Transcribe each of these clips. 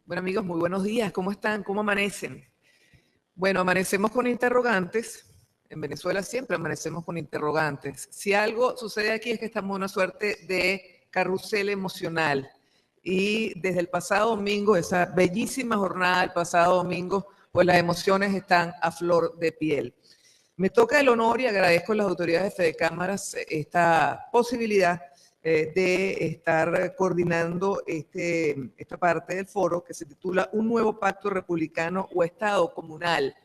Bueno, amigos, muy buenos días. ¿Cómo están? ¿Cómo amanecen? Bueno, amanecemos con interrogantes. En Venezuela siempre amanecemos con interrogantes. Si algo sucede aquí es que estamos en una suerte de carrusel emocional. Y desde el pasado domingo, esa bellísima jornada del pasado domingo, pues las emociones están a flor de piel. Me toca el honor y agradezco a las autoridades de Fede Cámaras esta posibilidad de estar coordinando esta parte del foro que se titula Un nuevo pacto republicano o Estado comunal.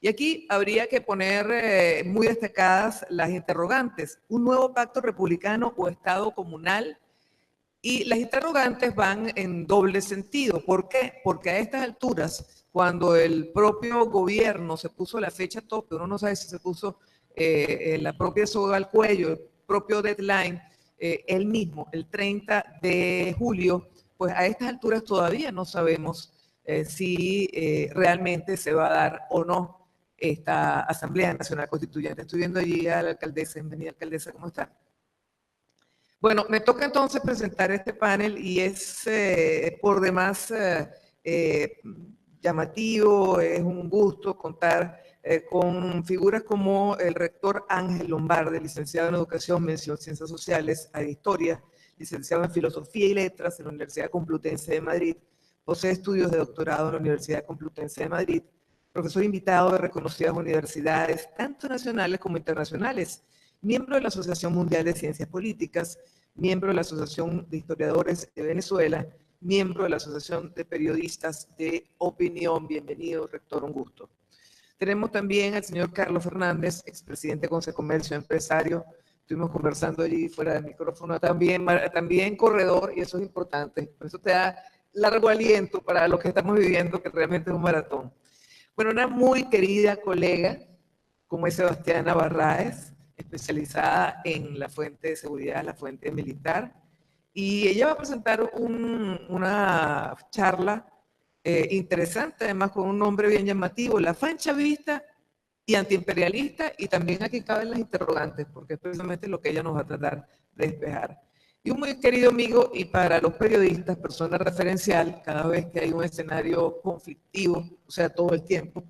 Y aquí habría que poner muy destacadas las interrogantes. Un nuevo pacto republicano o Estado comunal. Y las interrogantes van en doble sentido. ¿Por qué? Porque a estas alturas, cuando el propio gobierno se puso la fecha tope, uno no sabe si se puso la propia soga al cuello, el propio deadline, él mismo, el 30 de julio, pues a estas alturas todavía no sabemos si realmente se va a dar o no esta Asamblea Nacional Constituyente. Estoy viendo allí a la alcaldesa. Bienvenida, alcaldesa, ¿cómo está? Bueno, me toca entonces presentar este panel y es por demás llamativo, es un gusto contar con figuras como el rector Ángel Lombardi, licenciado en Educación, Mención Ciencias Sociales, a Historia, licenciado en Filosofía y Letras en la Universidad Complutense de Madrid, posee estudios de doctorado en la Universidad Complutense de Madrid, profesor invitado de reconocidas universidades, tanto nacionales como internacionales, miembro de la Asociación Mundial de Ciencias Políticas, miembro de la Asociación de Historiadores de Venezuela, miembro de la Asociación de Periodistas de Opinión. Bienvenido, rector, un gusto. Tenemos también al señor Carlos Fernández, expresidente de Consejo de Comercio, empresario. Estuvimos conversando allí fuera del micrófono, también corredor, y eso es importante. Por eso te da largo aliento para lo que estamos viviendo, que realmente es un maratón. Bueno, una muy querida colega, como es Sebastiana Barraez, especializada en la fuente de seguridad, la fuente militar, y ella va a presentar una charla interesante, además con un nombre bien llamativo, la afán chavista y antiimperialista, y también aquí caben las interrogantes, porque es precisamente lo que ella nos va a tratar de despejar. Y un muy querido amigo, y para los periodistas, persona referencial, cada vez que hay un escenario conflictivo, o sea, todo el tiempo,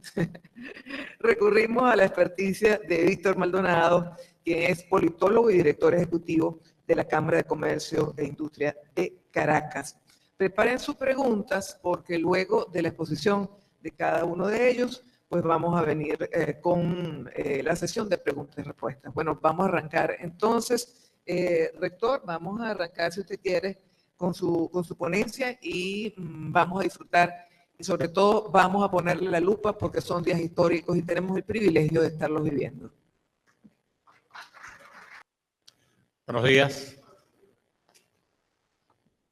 recurrimos a la experticia de Víctor Maldonado, quien es politólogo y director ejecutivo de la Cámara de Comercio e Industria de Caracas. Preparen sus preguntas porque luego de la exposición de cada uno de ellos, pues vamos a venir con la sesión de preguntas y respuestas. Bueno, vamos a arrancar entonces. Rector, vamos a arrancar, si usted quiere, con su ponencia y vamos a disfrutar y sobre todo vamos a ponerle la lupa porque son días históricos y tenemos el privilegio de estarlos viviendo. Buenos días.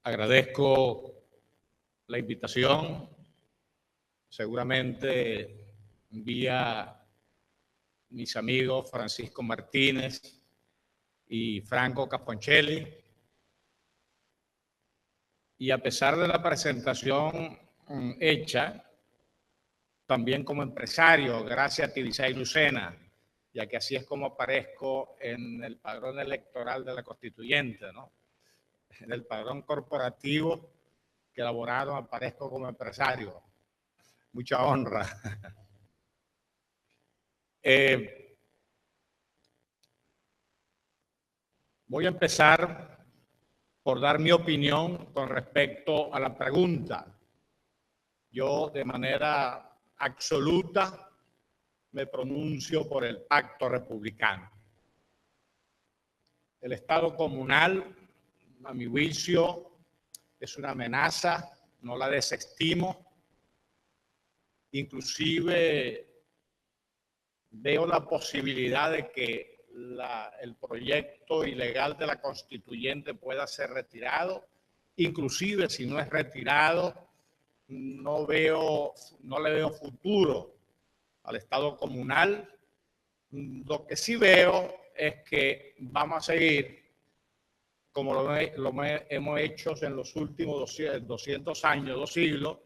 Agradezco la invitación. Seguramente vía mis amigos Francisco Martínez y Franco Caponcelli. Y a pesar de la presentación hecha, también como empresario, gracias a Tibisay Lucena, ya que así es como aparezco en el padrón electoral de la Constituyente, ¿no? En el padrón corporativo que elaboraron aparezco como empresario. Mucha honra. Voy a empezar por dar mi opinión con respecto a la pregunta. Yo de manera absoluta me pronuncio por el pacto republicano. El Estado comunal, a mi juicio, es una amenaza, no la desestimo. Inclusive veo la posibilidad de que el proyecto ilegal de la Constituyente pueda ser retirado. Inclusive si no es retirado, no le veo futuro al Estado comunal. Lo que sí veo es que vamos a seguir, como lo hemos hecho en los últimos 200 años, 2 siglos,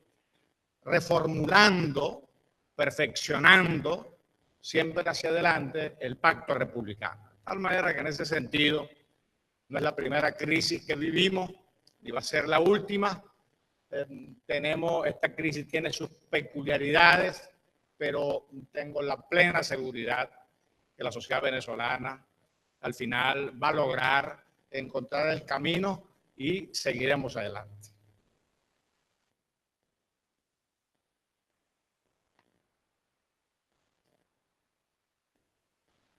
reformulando, perfeccionando, siempre hacia adelante, el pacto republicano. De tal manera que en ese sentido no es la primera crisis que vivimos, ni va a ser la última, Esta crisis tiene sus peculiaridades, pero tengo la plena seguridad que la sociedad venezolana al final va a lograr encontrar el camino y seguiremos adelante.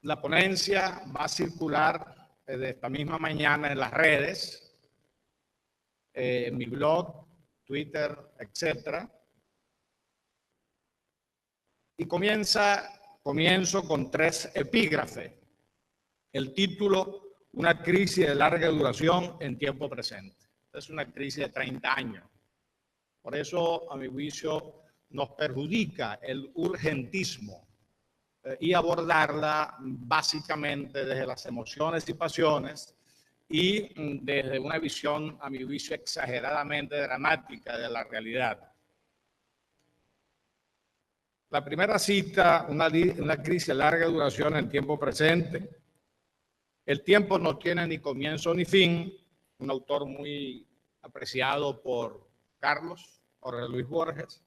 La ponencia va a circular desde esta misma mañana en las redes, en mi blog, Twitter, etc. Y comienzo con 3 epígrafes. El título, una crisis de larga duración en tiempo presente. Es una crisis de 30 años. Por eso, a mi juicio, nos perjudica el urgentismo y abordarla básicamente desde las emociones y pasiones y desde una visión, a mi juicio, exageradamente dramática de la realidad. La primera cita, una crisis de larga duración en tiempo presente. El tiempo no tiene ni comienzo ni fin. Un autor muy apreciado por Carlos, Jorge Luis Borges.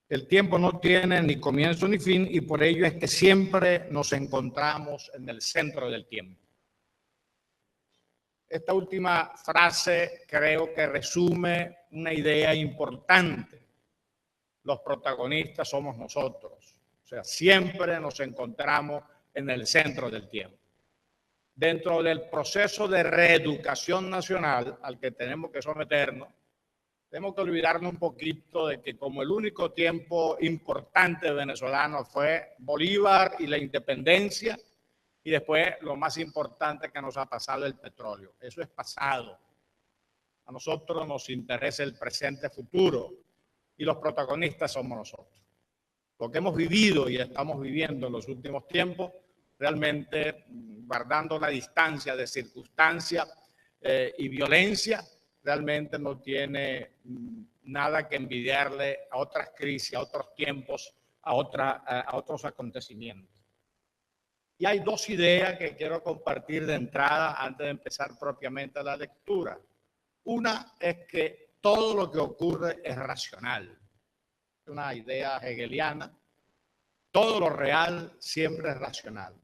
El tiempo no tiene ni comienzo ni fin y por ello es que siempre nos encontramos en el centro del tiempo. Esta última frase creo que resume una idea importante. Los protagonistas somos nosotros. O sea, siempre nos encontramos en el centro del tiempo. Dentro del proceso de reeducación nacional al que tenemos que someternos, tenemos que olvidarnos un poquito de que como el único tiempo importante venezolano fue Bolívar y la independencia, y después lo más importante que nos ha pasado el petróleo. Eso es pasado. A nosotros nos interesa el presente futuro y los protagonistas somos nosotros. Lo que hemos vivido y estamos viviendo en los últimos tiempos, realmente guardando la distancia de circunstancia y violencia, realmente no tiene nada que envidiarle a otras crisis, a otros tiempos, a otros acontecimientos. Y hay 2 ideas que quiero compartir de entrada antes de empezar propiamente la lectura. Una es que todo lo que ocurre es racional. Es una idea hegeliana. Todo lo real siempre es racional.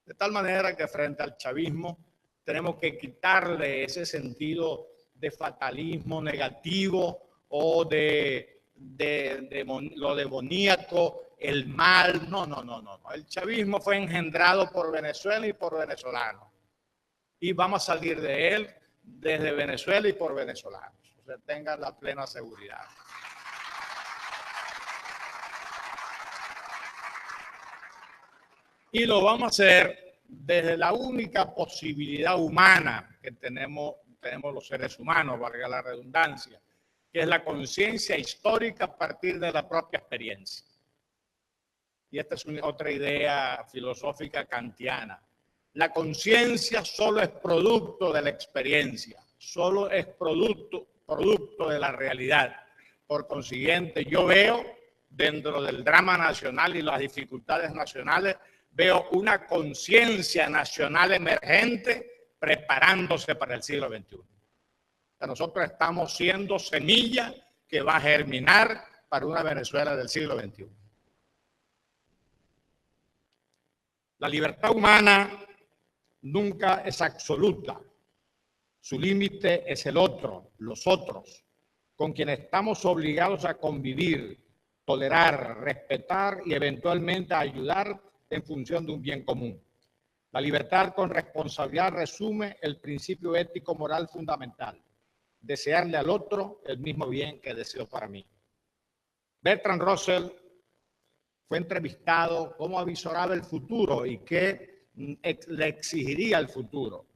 De tal manera que frente al chavismo tenemos que quitarle ese sentido de fatalismo negativo o de lo demoníaco, el mal. No. El chavismo fue engendrado por Venezuela y por venezolanos. Y vamos a salir de él desde Venezuela y por venezolanos. O sea, tengan la plena seguridad. Y lo vamos a hacer desde la única posibilidad humana que tenemos los seres humanos, valga la redundancia, que es la conciencia histórica a partir de la propia experiencia. Y esta es otra idea filosófica kantiana. La conciencia solo es producto de la experiencia, solo es producto de la realidad. Por consiguiente, yo veo dentro del drama nacional y las dificultades nacionales, veo una conciencia nacional emergente preparándose para el siglo XXI. Nosotros estamos siendo semilla que va a germinar para una Venezuela del siglo XXI. La libertad humana nunca es absoluta. Su límite es el otro, los otros, con quienes estamos obligados a convivir, tolerar, respetar y eventualmente ayudar en función de un bien común. La libertad con responsabilidad resume el principio ético moral fundamental: desearle al otro el mismo bien que deseo para mí. Bertrand Russell fue entrevistado cómo avisoraba el futuro y qué le exigiría el futuro.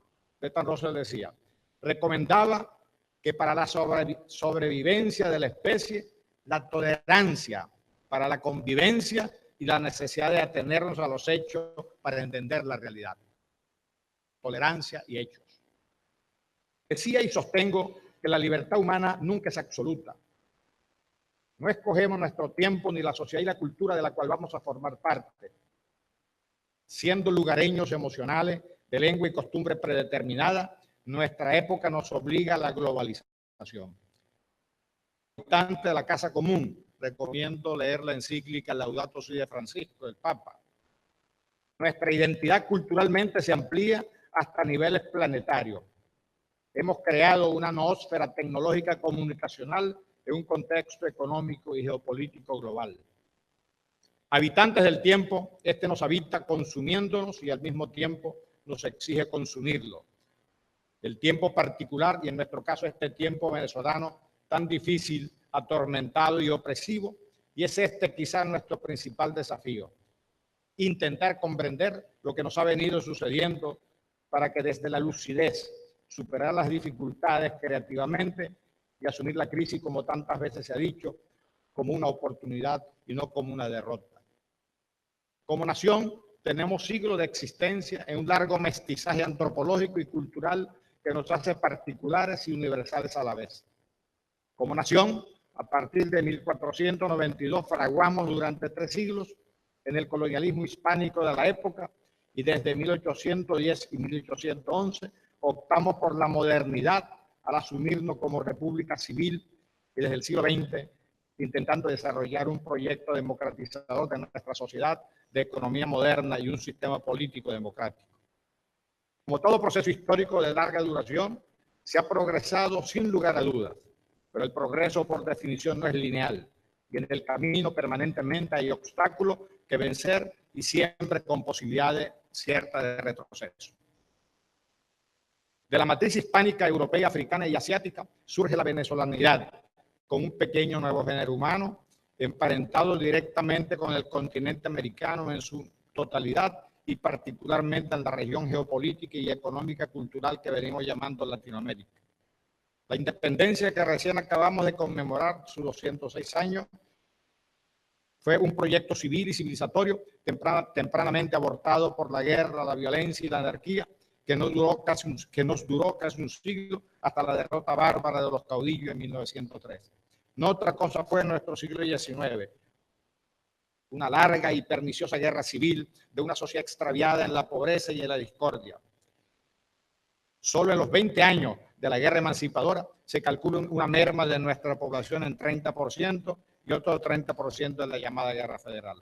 Bertrand Russell decía, recomendaba que para la sobrevivencia de la especie, la tolerancia para la convivencia y la necesidad de atenernos a los hechos para entender la realidad. Tolerancia y hechos. Decía y sostengo que la libertad humana nunca es absoluta. No escogemos nuestro tiempo ni la sociedad y la cultura de la cual vamos a formar parte. Siendo lugareños emocionales de lengua y costumbre predeterminada, nuestra época nos obliga a la globalización. habitante de la casa común, recomiendo leer la encíclica Laudato Si de Francisco, del Papa. Nuestra identidad culturalmente se amplía hasta niveles planetarios. Hemos creado una noósfera tecnológica comunicacional en un contexto económico y geopolítico global. Habitantes del tiempo, este nos habita consumiéndonos y al mismo tiempo nos exige consumirlo. El tiempo particular, y en nuestro caso este tiempo venezolano tan difícil, atormentado y opresivo, y es este quizás nuestro principal desafío. Intentar comprender lo que nos ha venido sucediendo para que desde la lucidez, superar las dificultades creativamente y asumir la crisis, como tantas veces se ha dicho, como una oportunidad y no como una derrota. Como nación, tenemos siglos de existencia en un largo mestizaje antropológico y cultural que nos hace particulares y universales a la vez. Como nación, a partir de 1492 fraguamos durante 3 siglos en el colonialismo hispánico de la época y desde 1810 y 1811 optamos por la modernidad al asumirnos como república civil y desde el siglo XX intentando desarrollar un proyecto democratizador de nuestra sociedad, de economía moderna y un sistema político democrático. Como todo proceso histórico de larga duración, se ha progresado sin lugar a dudas, pero el progreso por definición no es lineal y en el camino permanentemente hay obstáculos que vencer y siempre con posibilidades ciertas de retroceso. De la matriz hispánica, europea, africana y asiática surge la venezolanidad, con un pequeño nuevo género humano emparentado directamente con el continente americano en su totalidad y particularmente en la región geopolítica y económica cultural que venimos llamando Latinoamérica. La independencia que recién acabamos de conmemorar sus 206 años fue un proyecto civil y civilizatorio tempranamente abortado por la guerra, la violencia y la anarquía que nos duró casi un siglo hasta la derrota bárbara de los caudillos en 1903. No otra cosa fue nuestro siglo XIX, una larga y perniciosa guerra civil de una sociedad extraviada en la pobreza y en la discordia. Solo en los 20 años de la guerra emancipadora se calcula una merma de nuestra población en 30% y otro 30% en la llamada guerra federal.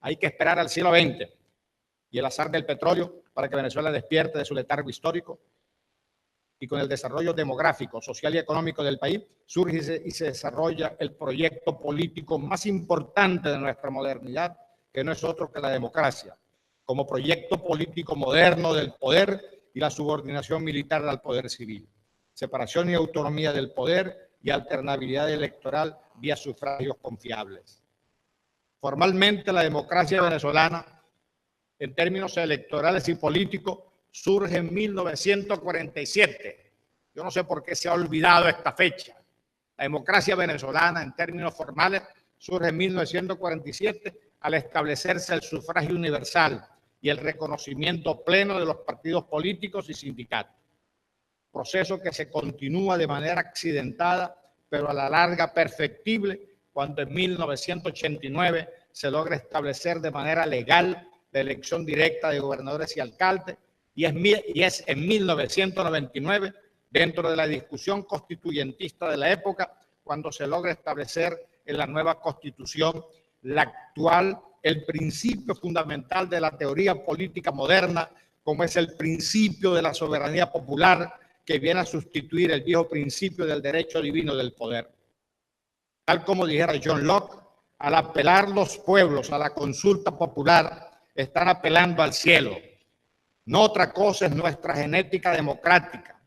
Hay que esperar al siglo XX y el azar del petróleo para que Venezuela despierte de su letargo histórico y con el desarrollo demográfico, social y económico del país surge y se desarrolla el proyecto político más importante de nuestra modernidad, que no es otro que la democracia, como proyecto político moderno del poder y la subordinación militar al poder civil, separación y autonomía del poder y alternabilidad electoral vía sufragios confiables. Formalmente, la democracia venezolana, en términos electorales y políticos, surge en 1947. Yo no sé por qué se ha olvidado esta fecha. La democracia venezolana, en términos formales, surge en 1947 al establecerse el sufragio universal y el reconocimiento pleno de los partidos políticos y sindicatos. Proceso que se continúa de manera accidentada, pero a la larga perfectible, cuando en 1989 se logra establecer de manera legal la elección directa de gobernadores y alcaldes, y es en 1999, dentro de la discusión constituyentista de la época, cuando se logra establecer en la nueva Constitución, la actual, el principio fundamental de la teoría política moderna, como es el principio de la soberanía popular, que viene a sustituir el viejo principio del derecho divino del poder. Tal como dijera John Locke, al apelar los pueblos a la consulta popular, están apelando al cielo. No otra cosa es nuestra genética democrática,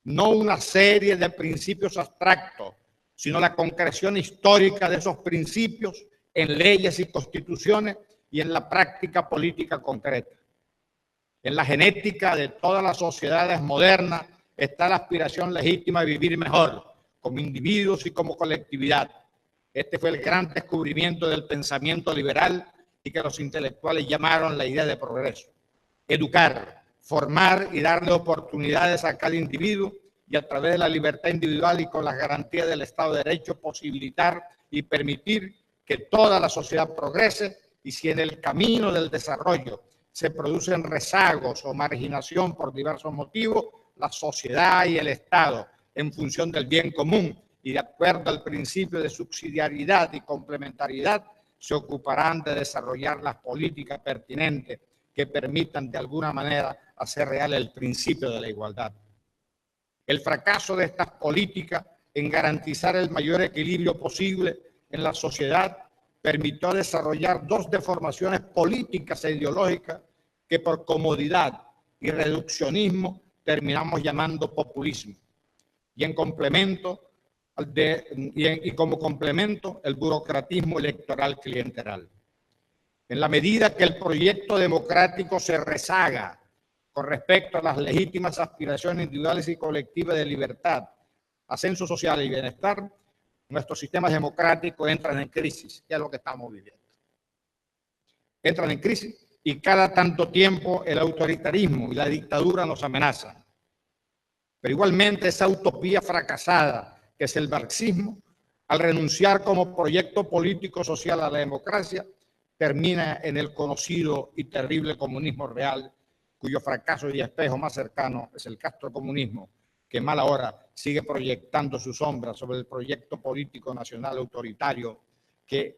no una serie de principios abstractos, sino la concreción histórica de esos principios en leyes y constituciones y en la práctica política concreta. En la genética de todas las sociedades modernas está la aspiración legítima de vivir mejor, como individuos y como colectividad. Este fue el gran descubrimiento del pensamiento liberal y que los intelectuales llamaron la idea de progreso. Educar, formar y darle oportunidades a cada individuo y a través de la libertad individual y con las garantías del Estado de Derecho posibilitar y permitir que toda la sociedad progrese, y si en el camino del desarrollo se producen rezagos o marginación por diversos motivos, la sociedad y el Estado, en función del bien común y de acuerdo al principio de subsidiariedad y complementariedad, se ocuparán de desarrollar las políticas pertinentes que permitan de alguna manera hacer real el principio de la igualdad. El fracaso de estas políticas en garantizar el mayor equilibrio posible en la sociedad permitió desarrollar dos deformaciones políticas e ideológicas que por comodidad y reduccionismo terminamos llamando populismo. Y como complemento, el burocratismo electoral clientelar. En la medida que el proyecto democrático se rezaga con respecto a las legítimas aspiraciones individuales y colectivas de libertad, ascenso social y bienestar, nuestros sistemas democráticos entran en crisis, que es lo que estamos viviendo. Entran en crisis y cada tanto tiempo el autoritarismo y la dictadura nos amenazan. Pero igualmente esa utopía fracasada que es el marxismo, al renunciar como proyecto político social a la democracia, termina en el conocido y terrible comunismo real, cuyo fracaso y espejo más cercano es el castrocomunismo, que mal ahora sigue proyectando su sombra sobre el proyecto político nacional autoritario que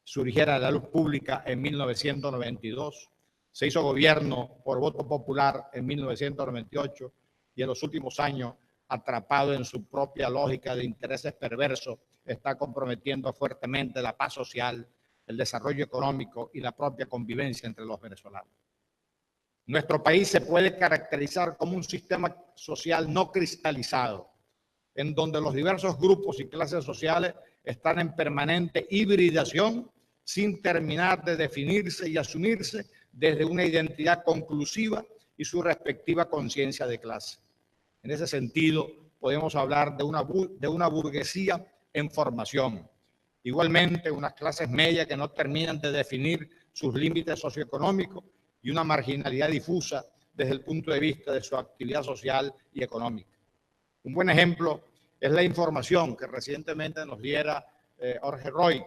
surgiera de la luz pública en 1992, se hizo gobierno por voto popular en 1998 y en los últimos años, atrapado en su propia lógica de intereses perversos, está comprometiendo fuertemente la paz social, el desarrollo económico y la propia convivencia entre los venezolanos. Nuestro país se puede caracterizar como un sistema social no cristalizado, en donde los diversos grupos y clases sociales están en permanente hibridación sin terminar de definirse y asumirse desde una identidad conclusiva y su respectiva conciencia de clase. En ese sentido, podemos hablar de una burguesía en formación. Igualmente, unas clases medias que no terminan de definir sus límites socioeconómicos y una marginalidad difusa desde el punto de vista de su actividad social y económica. Un buen ejemplo es la información que recientemente nos diera Jorge Roy,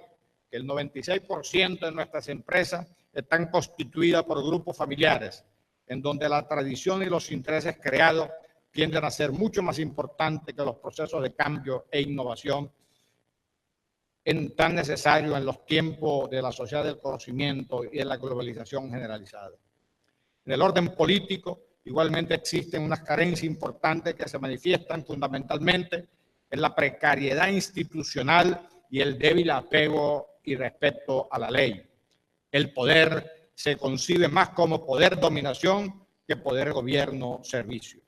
que el 96% de nuestras empresas están constituidas por grupos familiares, en donde la tradición y los intereses creados tienden a ser mucho más importantes que los procesos de cambio e innovación tan necesarios en los tiempos de la sociedad del conocimiento y de la globalización generalizada. En el orden político, igualmente existen unas carencias importantes que se manifiestan fundamentalmente en la precariedad institucional y el débil apego y respeto a la ley. El poder se concibe más como poder dominación que poder gobierno-servicio.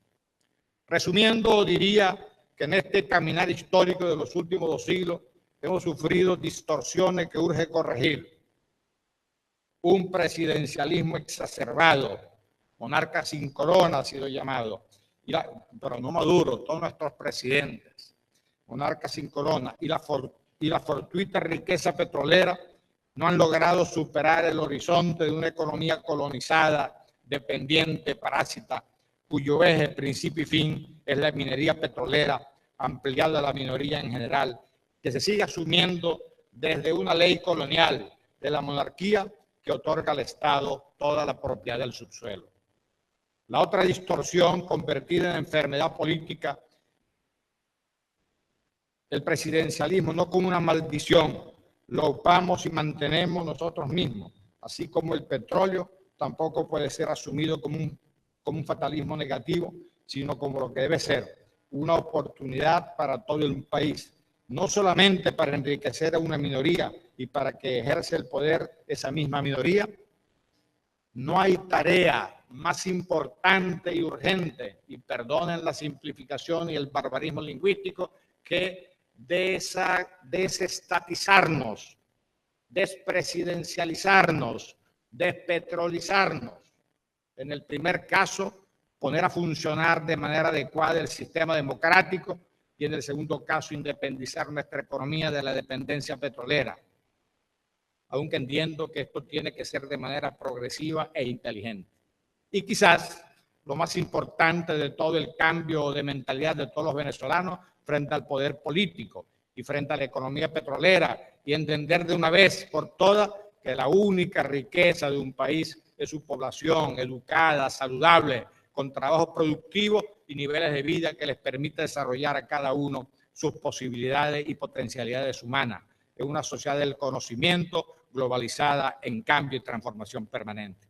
Resumiendo, diría que en este caminar histórico de los últimos 2 siglos hemos sufrido distorsiones que urge corregir. Un presidencialismo exacerbado, monarca sin corona ha sido llamado, pero no Maduro, todos nuestros presidentes, monarca sin corona, y la fortuita riqueza petrolera no han logrado superar el horizonte de una economía colonizada, dependiente, parásita, cuyo eje, principio y fin es la minería petrolera, ampliada a la minoría en general, que se sigue asumiendo desde una ley colonial de la monarquía que otorga al Estado toda la propiedad del subsuelo. La otra distorsión convertida en enfermedad política, el presidencialismo no como una maldición, lo ocupamos y mantenemos nosotros mismos, así como el petróleo tampoco puede ser asumido como un fatalismo negativo, sino como lo que debe ser, una oportunidad para todo el país, no solamente para enriquecer a una minoría y para que ejerce el poder esa misma minoría. No hay tarea más importante y urgente, y perdonen la simplificación y el barbarismo lingüístico, que desestatizarnos, despresidencializarnos, despetrolizarnos. En el primer caso, poner a funcionar de manera adecuada el sistema democrático, y en el segundo caso, independizar nuestra economía de la dependencia petrolera, aunque entiendo que esto tiene que ser de manera progresiva e inteligente. Y quizás lo más importante de todo el cambio de mentalidad de todos los venezolanos frente al poder político y frente a la economía petrolera, y entender de una vez por todas que la única riqueza de un país es su población educada, saludable, con trabajo productivo y niveles de vida que les permita desarrollar a cada uno sus posibilidades y potencialidades humanas en una sociedad del conocimiento globalizada en cambio y transformación permanente.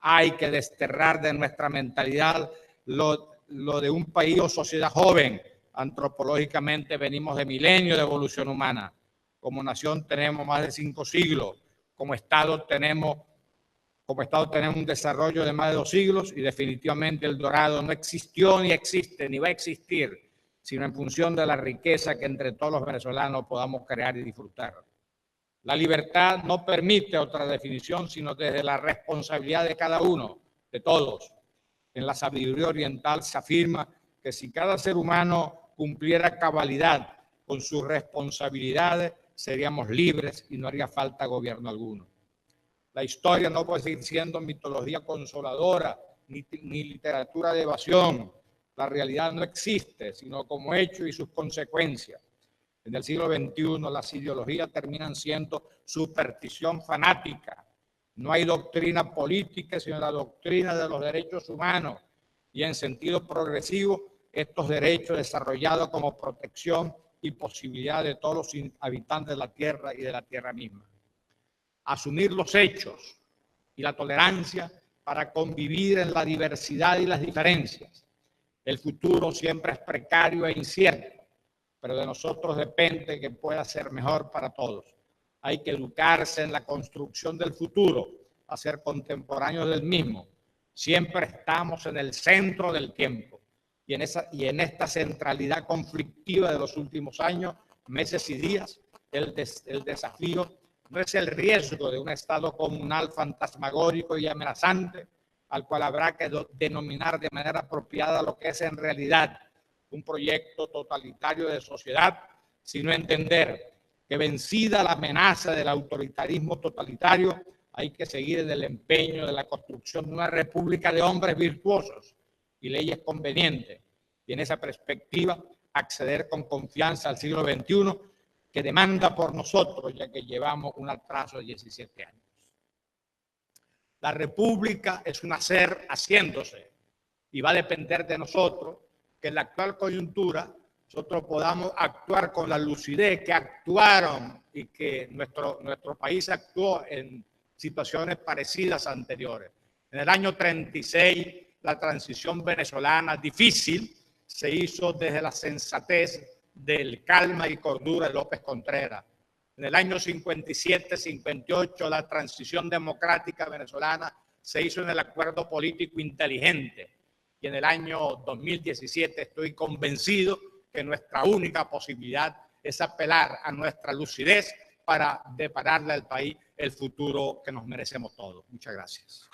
Hay que desterrar de nuestra mentalidad lo de un país o sociedad joven. Antropológicamente venimos de milenios de evolución humana. Como nación tenemos más de 5 siglos. Como Estado tenemos un desarrollo de más de 2 siglos y definitivamente el Dorado no existió ni existe ni va a existir, sino en función de la riqueza que entre todos los venezolanos podamos crear y disfrutar. La libertad no permite otra definición, sino desde la responsabilidad de cada uno, de todos. En la sabiduría oriental se afirma que si cada ser humano cumpliera a cabalidad con sus responsabilidades, seríamos libres y no haría falta gobierno alguno. La historia no puede seguir siendo mitología consoladora ni literatura de evasión. La realidad no existe, sino como hecho y sus consecuencias. En el siglo XXI las ideologías terminan siendo superstición fanática. No hay doctrina política, sino la doctrina de los derechos humanos y en sentido progresivo estos derechos desarrollados como protección y posibilidad de todos los habitantes de la tierra y de la tierra misma. Asumir los hechos y la tolerancia para convivir en la diversidad y las diferencias. El futuro siempre es precario e incierto, pero de nosotros depende que pueda ser mejor para todos. Hay que educarse en la construcción del futuro, a ser contemporáneos del mismo. Siempre estamos en el centro del tiempo y en esta centralidad conflictiva de los últimos años, meses y días, el desafío no es el riesgo de un Estado comunal fantasmagórico y amenazante, al cual habrá que denominar de manera apropiada lo que es en realidad un proyecto totalitario de sociedad, sino entender que vencida la amenaza del autoritarismo totalitario, hay que seguir en el empeño de la construcción de una república de hombres virtuosos y leyes convenientes, y en esa perspectiva acceder con confianza al siglo XXI, que demanda por nosotros, ya que llevamos un atraso de 17 años. La república es un hacer haciéndose y va a depender de nosotros que en la actual coyuntura nosotros podamos actuar con la lucidez que actuaron y que nuestro país actuó en situaciones parecidas anteriores. En el año 36, la transición venezolana difícil se hizo desde la sensatez del calma y cordura de López Contreras. En el año 57-58, la transición democrática venezolana se hizo en el acuerdo político inteligente. Y en el año 2017 estoy convencido que nuestra única posibilidad es apelar a nuestra lucidez para depararle al país el futuro que nos merecemos todos. Muchas gracias.